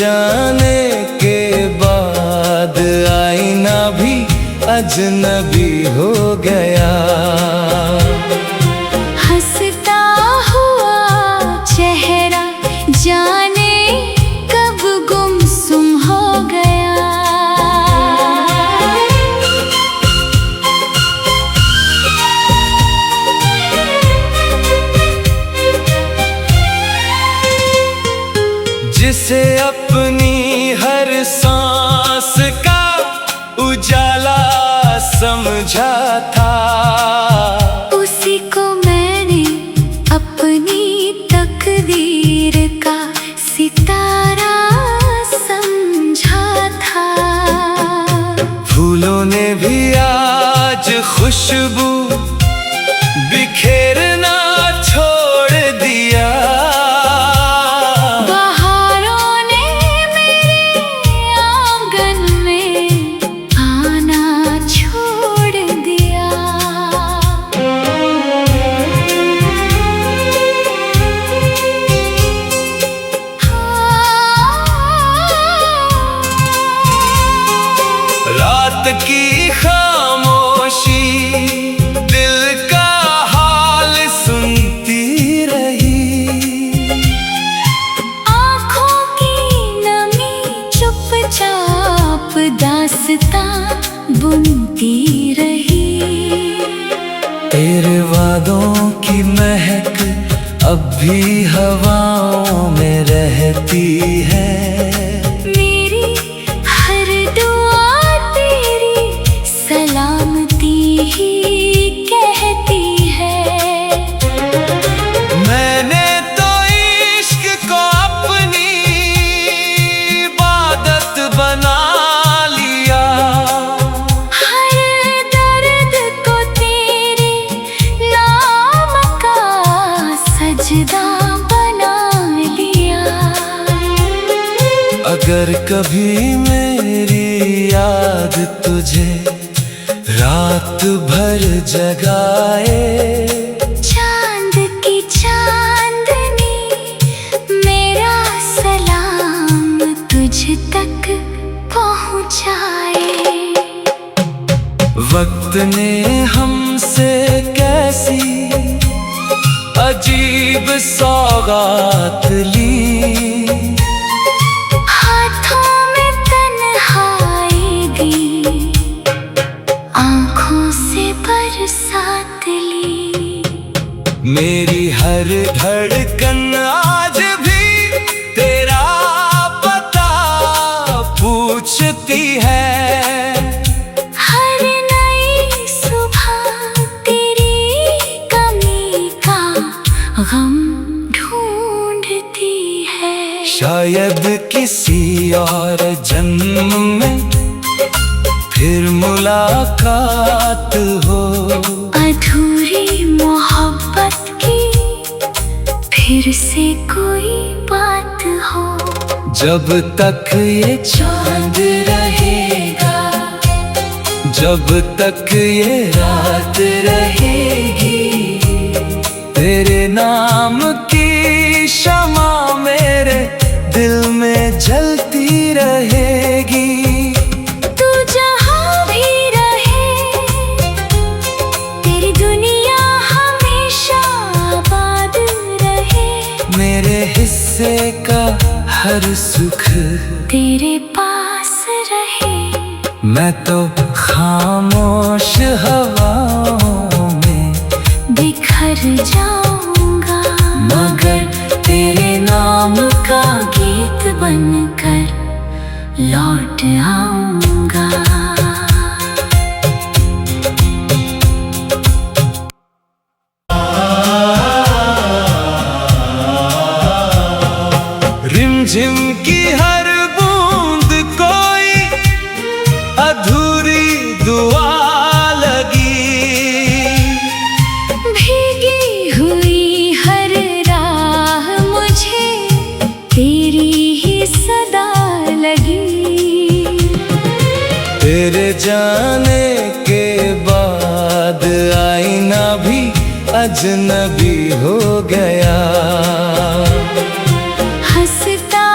जाने के बाद आईना भी अजनबी हो गया। हंसता हुआ चेहरा जाने कब गुमसुम हो गया। जिसे अपनी हर सांस का उजाला समझा था, उसी को मैंने अपनी तकदीर का सितारा समझा था। फूलों ने भी आज खुशबू बिखेरना छोड़ दिया। बहारों ने मेरे आंगन में आना छोड़ दिया। रात की खामोशी दिल का हाल सुनती रही। आँखों की नमी चुपचाप दास्तां बुनती रही। तेरे वादों की महक अब भी हवाओं में रहती है। मेरी हर दुआ तेरी सलामती ही कहती है। मैंने तो इश्क को अपनी इबादत बना लिया। हर दर्द को तेरे नाम का सजदा बना लिया। अगर कभी मेरी याद तुझे रात भर जगाए, चांद की चांदनी मेरा सलाम तुझ तक पहुँचाए। वक्त ने हमसे कैसी अजीब सौगात ली। हाथों में तन्हाई दी, आँखों से बरसात ली। मेरी हर धड़कन आज भी तेरा पता पूछती है। हर नई सुबह तेरी कमी का गम ढूंढती है। शायद किसी और जन्म में फिर मुलाकात हो। अधूरी मोहब्बत की फिर से कोई बात हो। जब तक ये चांद रहेगा, जब तक ये रात रहेगी, तेरे नाम की शमा मेरे दिल में जलती रहेगी। तू जहाँ भी रहे तेरी दुनिया हमेशा आबाद रहे। मेरे हिस्से का हर सुख तेरे पास रहे। मैं तो खामोश हवाओं में बिखर जाऊंगा, मगर तेरे नाम का गीत बनकर लौट आऊंगा। रिमझिम की हर बूंद कोई अधूरी दुआ लगी। भीगी हुई हर राह मुझे तेरी ही सदा लगी। तेरे जाने के बाद आईना भी अजनबी हो गया। हंसता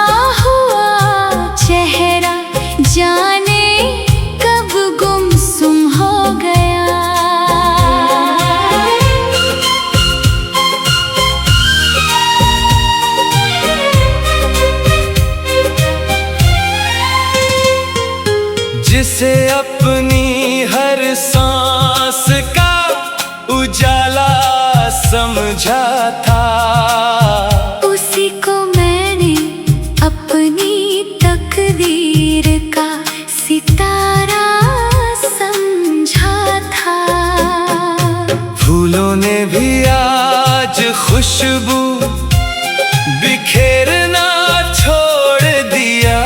हुआ खुशबू बिखेरना छोड़ दिया।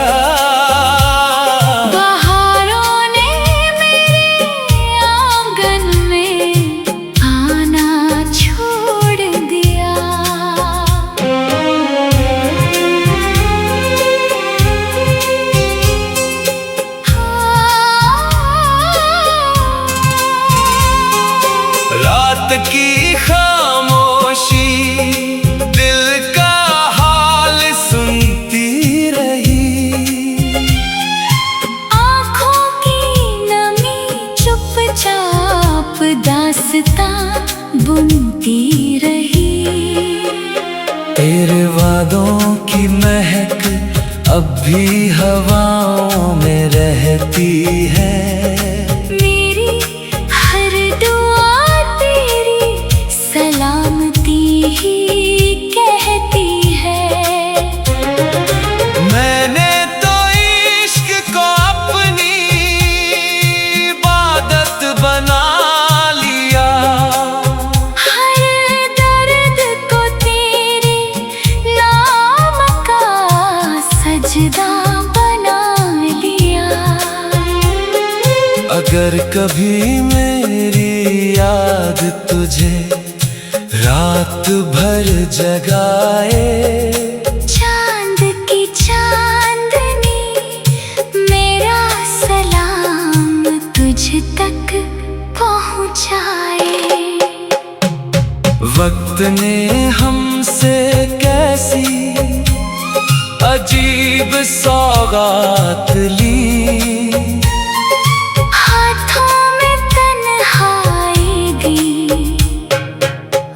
बहारों ने मेरे आंगन में आना छोड़ दिया। रात की खामोशी दिल का हाल सुनती रही। आँखों की नमी चुपचाप दास्तां बुनती रही। तेरे वादों की महक अब भी हवाओं में रहती है। मेरी हर दुआ तेरी सलामती ही कहती है। मैंने तो इश्क को अपनी इबादत बना लिया। हर दर्द को तेरे नाम का सजदा बना लिया। अगर कभी मेरी याद तुझे रात भर जगाए, चांद की चांदनी मेरा सलाम तुझ तक पहुँचाए। वक्त ने हमसे कैसी अजीब सौगात ली। हाथों में तन्हाई दी,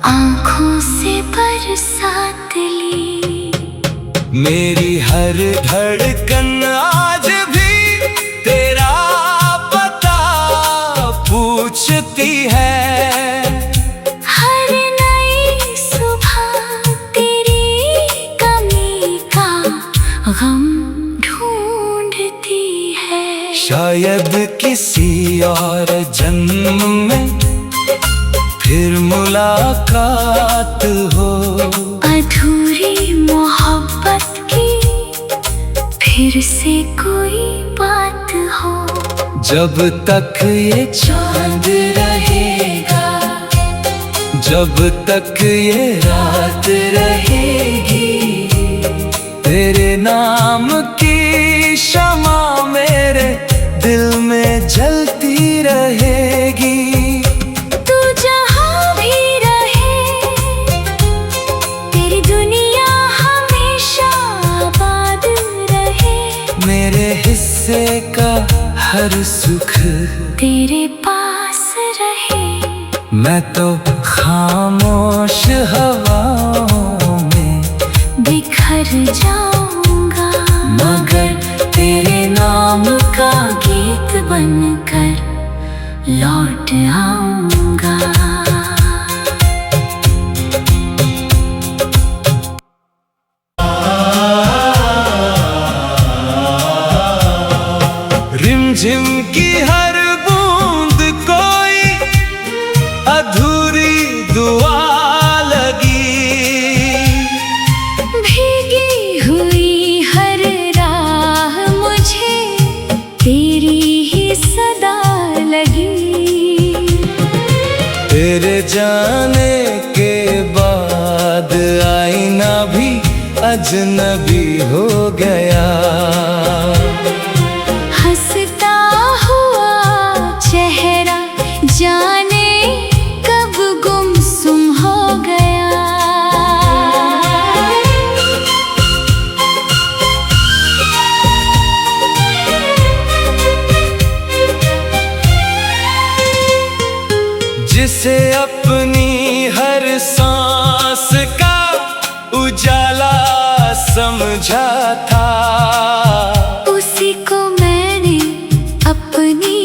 आँखों से बरसात ली। मेरी हर धड़कन आज भी तेरा पता पूछती है। हर नई सुबह तेरी कमी का गम ढूंढती है। शायद किसी और जन्म में फिर मुलाकात हो। अधूरी मोहब्बत की फिर से कोई बात हो। जब तक ये चांद रहेगा, जब तक ये रात रहेगी, तेरे नाम की शमा मेरे दिल में जलती रहेगी। तू जहाँ भी रहे तेरी दुनिया हमेशा आबाद रहे। मेरे हिस्से का हर सुख तेरे पास रहे। मैं तो खामोश हवाओं में बिखर जाऊंगा, मगर तेरे नाम का गीत बनकर लौट आऊंगा। रिमझिम की हर बूंद कोई अधूरी दुआ लगी। भीगी हुई हर राह मुझे तेरी ही सदा लगी। तेरे जाने के बाद आईना भी अजनबी हो गया। हंसता हुआ चेहरा जाने कब गुमसुम हो गया। जिसे अपनी हर सांस का उजाला समझा था, उसी को मैंने अपनी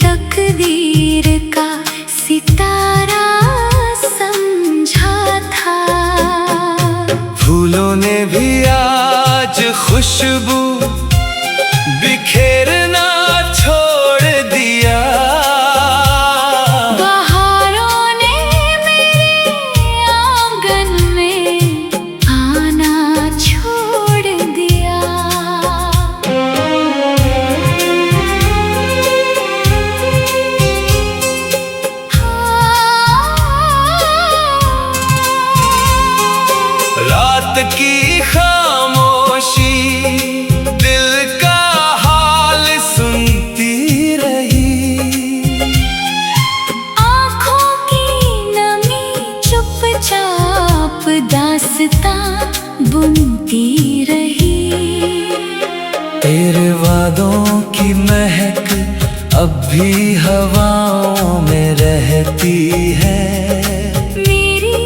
तकदीर का सितारा समझा था। फूलों ने भी आज खुशबू बिखेरना छोड़ दिया। बहारों ने मेरे रहती है। मेरी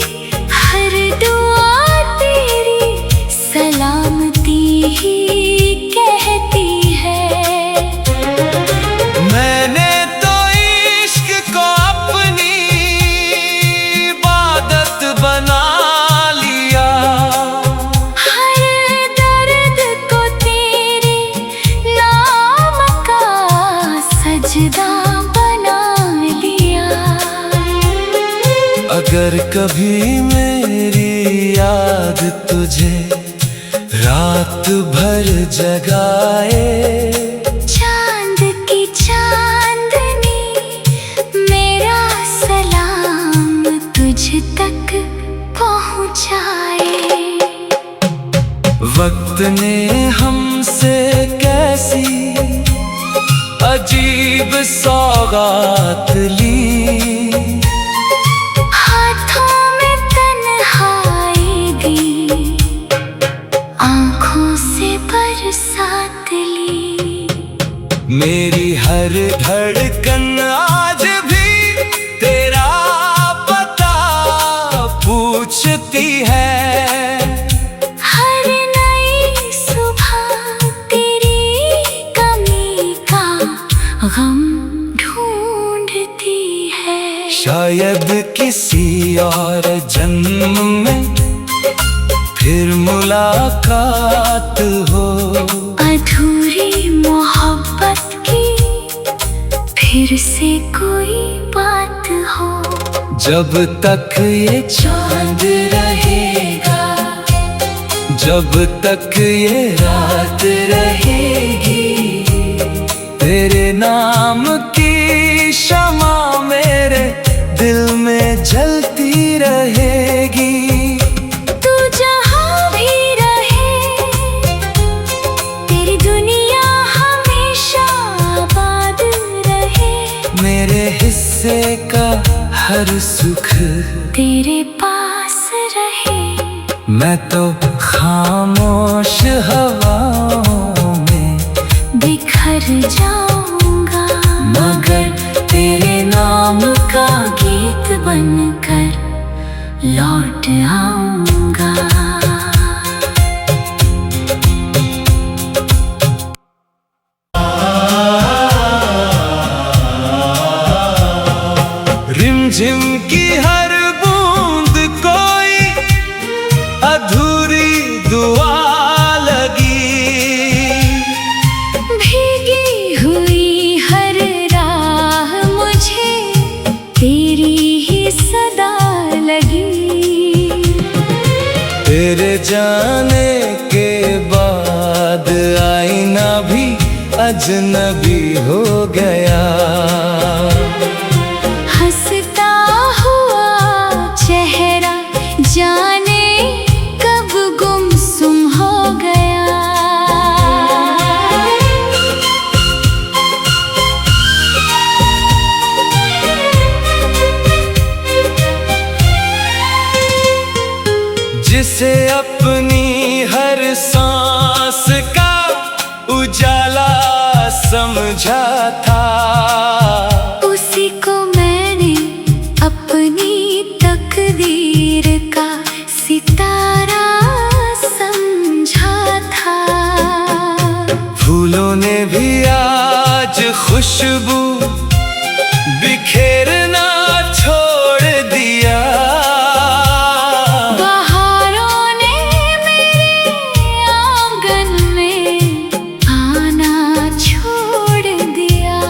हर दुआ तेरी सलामती ही कहती है। मैंने तो इश्क को अपनी इबादत बना लिया। हर दर्द को तेरे नाम का सजदा बना लिया। अगर कभी मेरी याद तुझे रात भर जगाए, चांद की चांदनी मेरा सलाम तुझ तक पहुँचाए। वक्त ने हमसे कैसी अजीब सौगात ली। हाथों में तन्हाई दी, आँखों से बरसात ली। मेरी हर धड़कन आज भी तेरा पता पूछती है। हर नई सुबह तेरी कमी का गम ढूंढती है। शायद किसी और जन्म में फिर मुलाकात हो। अधूरी मोहब्बत की फिर से कोई बात हो। जब तक ये चांद रहेगा, जब तक ये रात रहेगी, तेरे नाम की शमा मेरे दिल में जलती रहेगी। तू जहाँ भी रहे, तेरी दुनिया हमेशा आबाद रहे। मेरे हिस्से का हर सुख तेरे पास रहे। मैं तो खामोश हवाओं में बिखर जाऊंगा, मगर तेरे नाम का गीत बनकर लौट आऊंगा। रिमझिम की हर बूंद कोई अधूरी दुआ लगी। भीगी हुई हर राह मुझे तेरी ही सदा लगी। तेरे जाने के बाद आईना भी अजनबी हो गया। हंसता हुआ चेहरा जाने कब गुमसुम हो गया। जिसे अपनी हर सांस का उजाला समझा था, उसी को मैंने अपनी तकदीर का सितारा समझा था। फूलों ने भी आज खुशबू बिखेरना छोड़ दिया। बहारों ने मेरे आंगन में आना छोड़ दिया।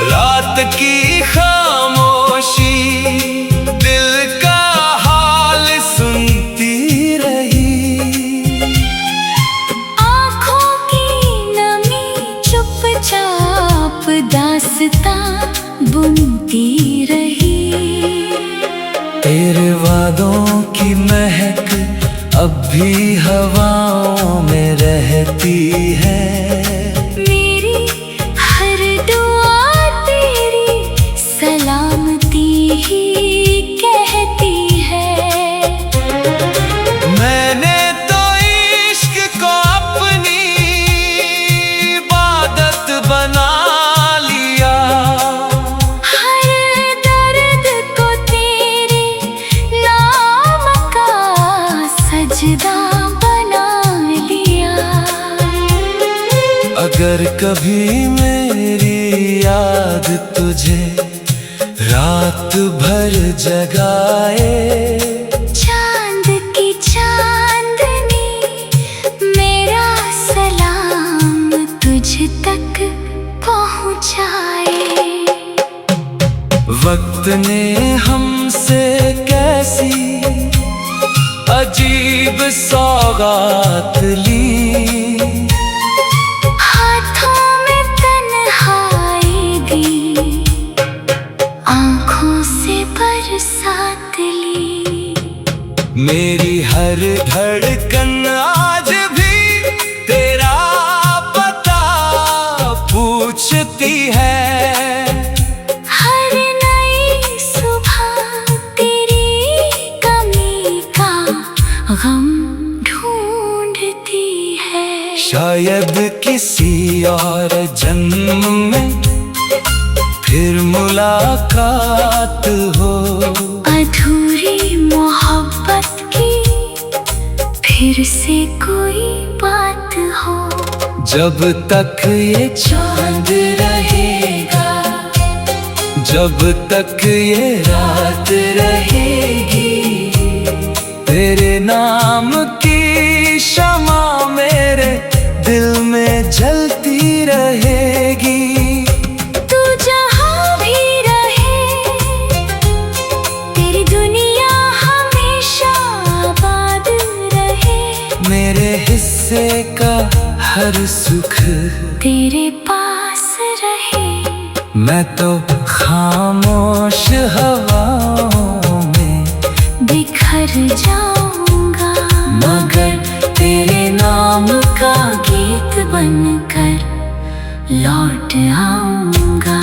रात की खामोशी दिल का हाल सुनती रही। आँखों की नमी चुपचाप दास्तां बुनती रही। तेरे वादों की महक अब भी हवाओं में रहती है। मेरी हर दुआ तेरी सलामती ही कहती है। सजदा बना लिया। अगर कभी मेरी याद तुझे रात भर जगाए, चांद की चांदनी मेरा सलाम तुझ तक पहुँचाए। वक्त ने हमसे कैसी अजीब सौगात ली, हाथों में तन्हाई दी, आँखों से बरसात ली। मेरी हर धड़कन आज भी तेरा पता पूछती है। हर नई सुबह तेरी कमी का गम ढूंढती है। शायद किसी और जन्म में फिर मुलाकात हो, अधूरी मोहब्बत की फिर से कोई बात हो। जब तक ये चांद रहेगा, जब तक ये रात रहेगी, तेरे नाम की शमा मेरे दिल में जलती रहेगी। तू जहाँ भी रहे तेरी दुनिया हमेशा आबाद रहे। मेरे हिस्से का हर सुख तेरे पास रहे। मैं तो खामोश हवाओं में बिखर जाऊंगा, मगर तेरे नाम का गीत बनकर लौट आऊंगा।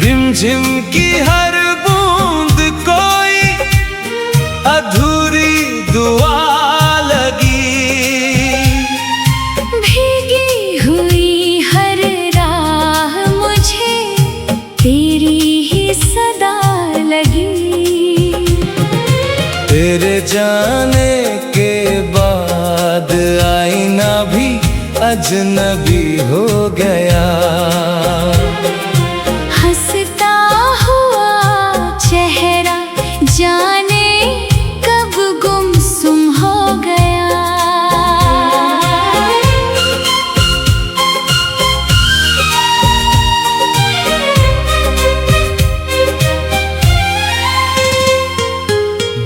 रिमझिम की हर बूंद कोई अधूरी दुआ लगी, भीगी हुई हर राह मुझे तेरी ही सदा लगी। तेरे जाने के बाद आईना भी अजनबी हो गया। हंसता हुआ चेहरा जाने कब गुमसुम हो गया।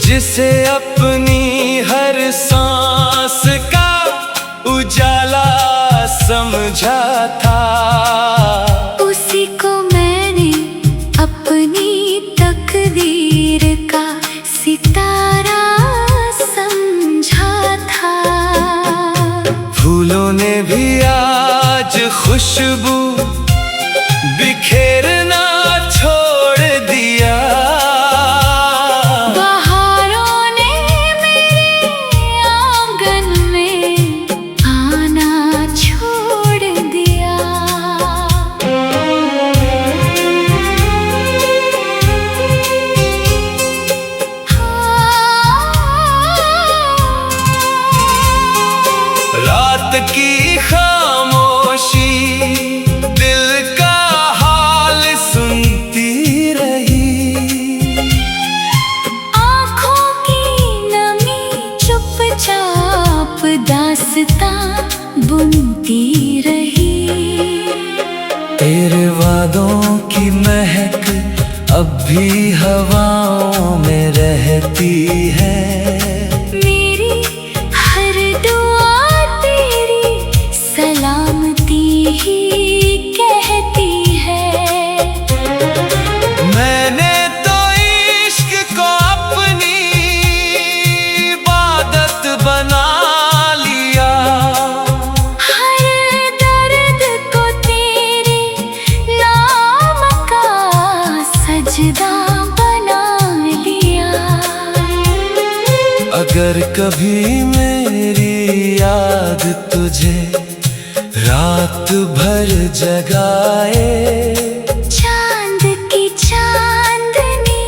जिसे अपनी हर सांस का उजाला समझा था, उसी को मैंने अपनी तकदीर का सितारा समझा था। फूलों ने भी आज खुशबू बिखेरना छोड़ दिया। बहारों ने मेरे आंगन में आना छोड़ दिया। रात की खामोशी दिल का हाल सुनती रही, आँखों की नमी चुपचाप दास्तां बुनती रही। तेरे वादों की महक अब भी हवाओं में रहती है। मेरी हर दुआ तेरी सलामती ही कहती है। मैंने तो इश्क को अपनी इबादत बना लिया। हर दर्द को तेरे नाम का सजदा बना लिया। अगर कभी मेरी याद तुझे रात भर जगाए। चांद की चांदनी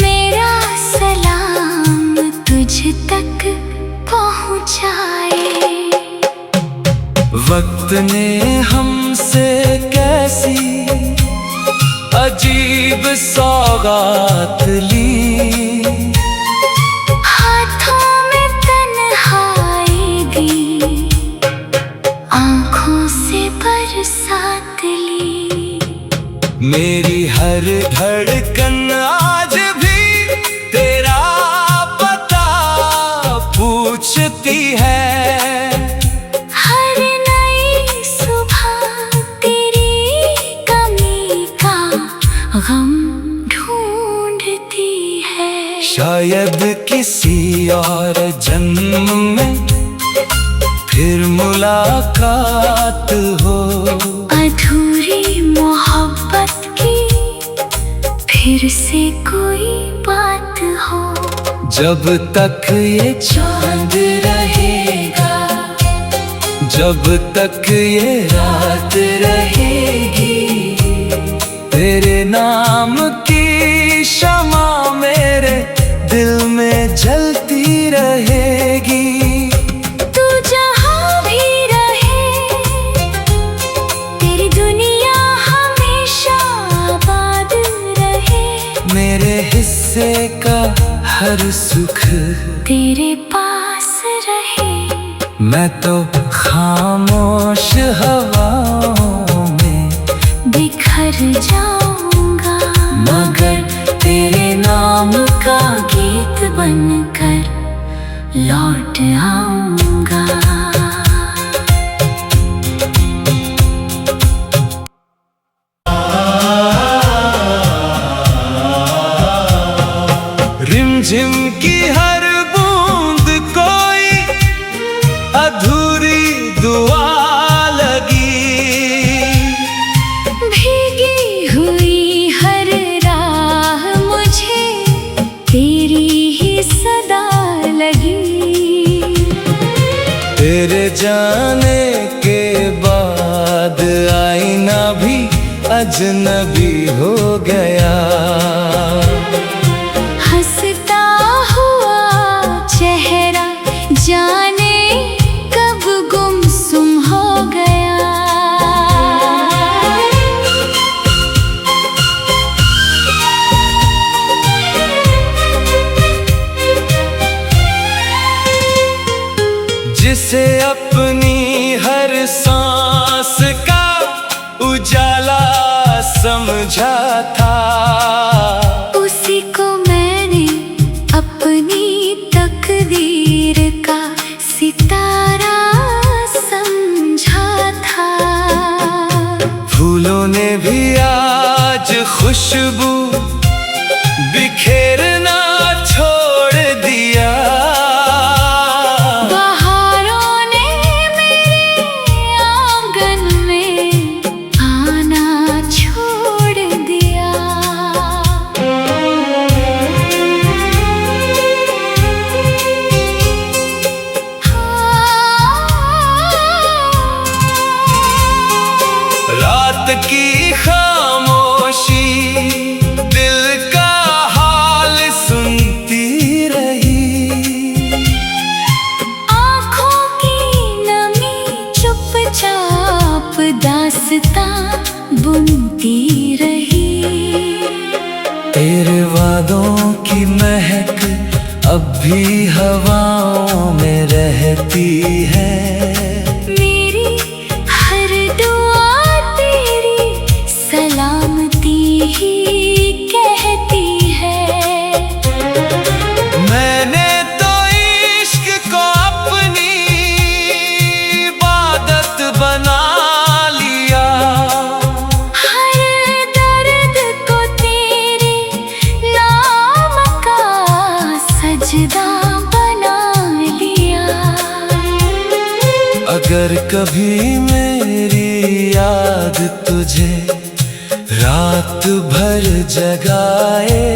मेरा सलाम तुझ तक पहुँचाए। वक्त ने हमसे कैसी अजीब सौगात ली, हाथों में तन्हाई दी, आँखों से बरसात ली। मेरी हर धड़कन आज भी तेरा पता पूछती है। हर नई सुबह तेरी कमी का गम ढूंढती है। शायद किसी और जन्म में फिर मुलाकात हो, अधूरी मोहब्बत की फिर से कोई बात हो। जब तक ये चांद रहेगा, जब तक ये रात रहेगी, तेरे नाम की शमा मेरे दिल में जलती रहेगी। तू जहाँ भी रहे तेरी दुनिया हमेशा आबाद रहे। मेरे हिस्से का हर सुख तेरे पास रहे। मैं तो खामोश हवाओं में बिखर जाऊंगा, मगर तेरे नाम का गीत बनकर लौट आऊंगा। रिमझिम की हर बूंद कोई अधूरी दुआ लगी, भीगी हुई हर राह मुझे तेरी ही सदा लगी। तेरे जाने के बाद आईना भी अजनबी हो गया। हंसता हुआ चेहरा जाने कब गुमसुम हो गया। जिसे अपनी हर सांस का उजाला समझा था, उसी को मैंने अपनी तकदीर का सितारा समझा था। फूलों ने भी आज खुशबू बिखेरना छोड़ दिया। बहारों ने मेरे आंगन में आना छोड़ दिया। रात की खामोशी दिल का हाल सुनती रही, आँखों की नमी चुपचाप दास्तां बुनती रही। तेरे वादों की महक अब भी हवाओं में रहती है। मेरी हर दुआ तेरी सलामती ही कहती है। मैंने तो इश्क को अपनी इबादत बना लिया। हर दर्द को तेरे नाम का सजदा बना लिया। अगर कभी मेरी याद तुझे रात भर जगाए,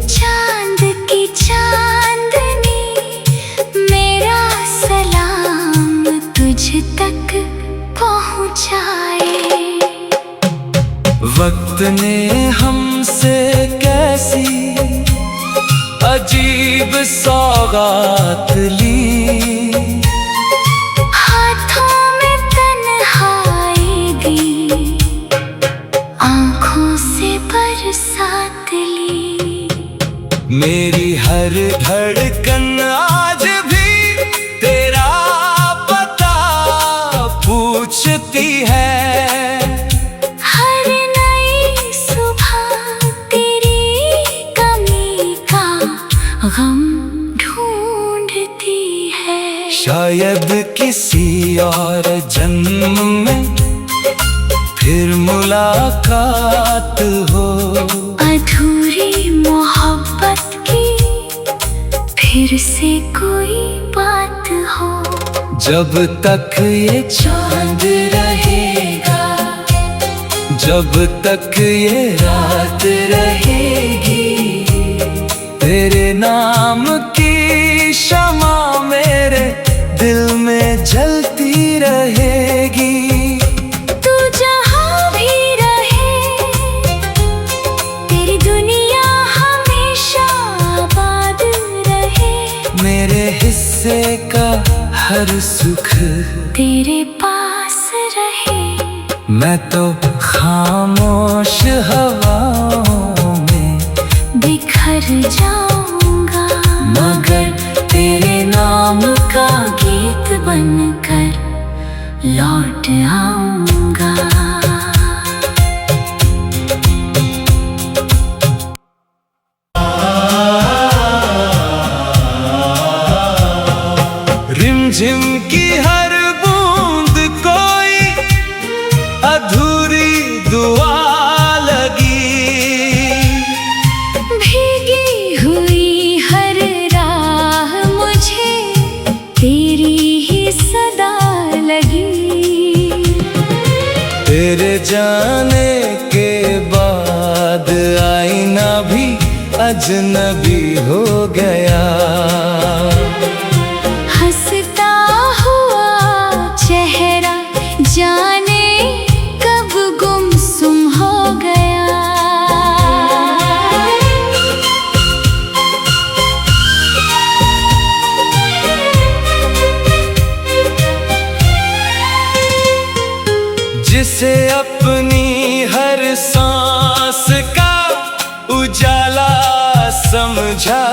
चांद की चांदनी मेरा सलाम तुझ तक जाए। वक्त ने हमसे कैसी अजीब सौगात ली, हाथों में तन्हाई दी, आँखों से बरसात ली। मेरी हर धड़कन आज भी तेरा पता पूछती है। हर नई सुबह तेरी कमी का गम ढूंढती है। शायद किसी और जन्म में फिर मुलाकात हो, अधूरी मोहब्बत की फिर से कोई बात हो। जब तक ये चांद रहेगा, जब तक ये रात रहेगी, तेरे नाम की शमा मेरे दिल में जलती रहेगी। तू जहाँ भी रहे, तेरी दुनिया हमेशा आबाद रहे। मेरे हिस्से का हर सुख तेरे पास रहे। मैं तो खामोश हवाओं में बिखर जाऊंगा, मगर तेरे नाम का गीत बनकर लौट आऊंगा। रिमझिम की हर बूंद कोई अधूरी दुआ लगी, भीगी हुई हर राह मुझे तेरी ही सदा लगी। तेरे जाने के बाद आईना भी अजनबी हो गया। हंसता हुआ चेहरा जाने कब गुमसुम हो गया। जिसे अपनी हर सांस का उजाला समझा